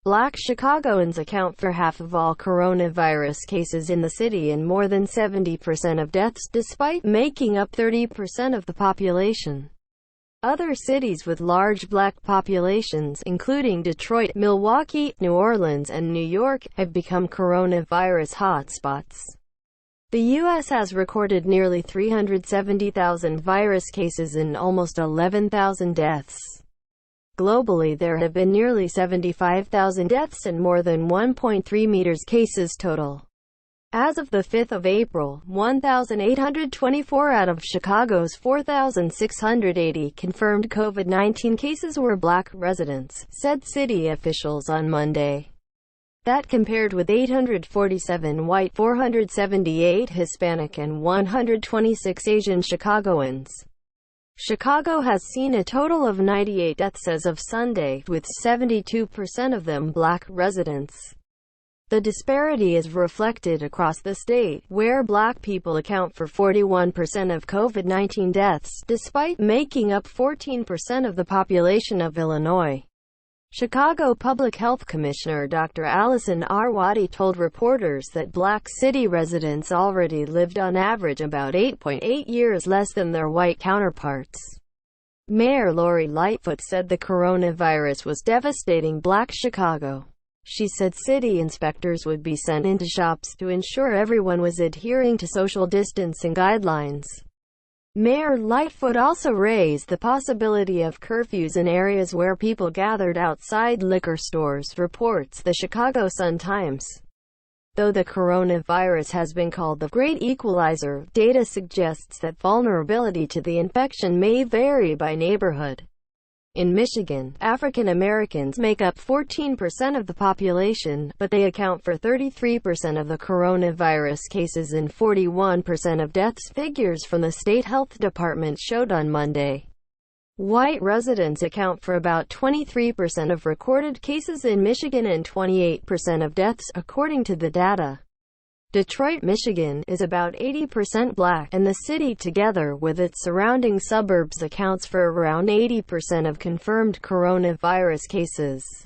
Black Chicagoans account for half of all coronavirus cases in the city and more than 70% of deaths, despite making up 30% of the population. Other cities with large black populations, including Detroit, Milwaukee, New Orleans, and New York, have become coronavirus hotspots. The U.S. has recorded nearly 370,000 virus cases and almost 11,000 deaths. Globally, there have been nearly 75,000 deaths and more than 1.3 million cases total. As of the 5th of April, 1,824 out of Chicago's 4,680 confirmed COVID-19 cases were black residents, said city officials on Monday. That compared with 847 white, 478 Hispanic, and 126 Asian Chicagoans. Chicago has seen a total of 98 deaths as of Sunday, with 72% of them black residents. The disparity is reflected across the state, where black people account for 41% of COVID-19 deaths, despite making up 14% of the population of Illinois. Chicago Public Health Commissioner Dr. Allison Arwady told reporters that black city residents already lived on average about 8.8 years less than their white counterparts. Mayor Lori Lightfoot said the coronavirus was devastating black Chicago. She said city inspectors would be sent into shops to ensure everyone was adhering to social distancing guidelines. Mayor Lightfoot also raised the possibility of curfews in areas where people gathered outside liquor stores, reports the Chicago Sun-Times. Though the coronavirus has been called the Great Equalizer, data suggests that vulnerability to the infection may vary by neighborhood. In Michigan, African Americans make up 14% of the population, but they account for 33% of the coronavirus cases and 41% of deaths, figures from the state health department showed on Monday. White residents account for about 23% of recorded cases in Michigan and 28% of deaths, according to the data. Detroit, Michigan, is about 80% black, and the city, together with its surrounding suburbs, accounts for around 80% of confirmed coronavirus cases.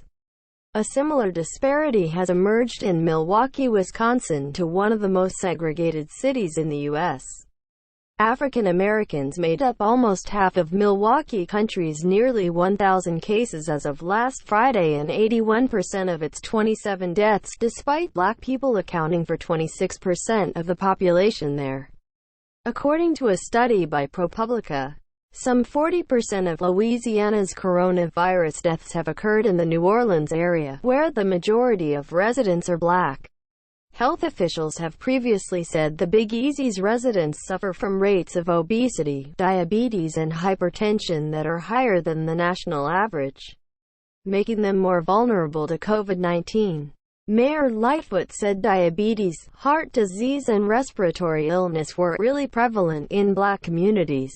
A similar disparity has emerged in Milwaukee, Wisconsin, to one of the most segregated cities in the U.S. African Americans made up almost half of Milwaukee County's nearly 1,000 cases as of last Friday and 81% of its 27 deaths, despite black people accounting for 26% of the population there. According to a study by ProPublica, some 40% of Louisiana's coronavirus deaths have occurred in the New Orleans area, where the majority of residents are black. Health officials have previously said the Big Easy's residents suffer from rates of obesity, diabetes, and hypertension that are higher than the national average, making them more vulnerable to COVID-19. Mayor Lightfoot said diabetes, heart disease, and respiratory illness were really prevalent in black communities.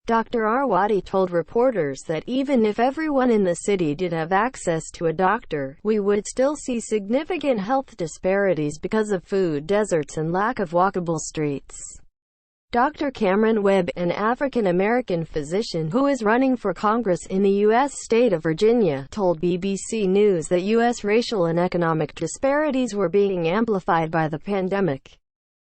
Dr. Arwady told reporters that even if everyone in the city did have access to a doctor, we would still see significant health disparities because of food deserts and lack of walkable streets. Dr. Cameron Webb, an African-American physician who is running for Congress in the U.S. state of Virginia, told BBC News that U.S. racial and economic disparities were being amplified by the pandemic.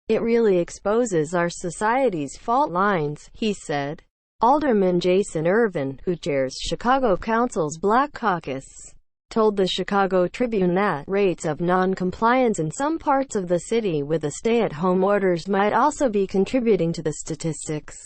"It really exposes our society's fault lines," he said. Alderman Jason Irvin, who chairs Chicago Council's Black Caucus, told the Chicago Tribune that rates of non-compliance in some parts of the city with the stay-at-home orders might also be contributing to the statistics.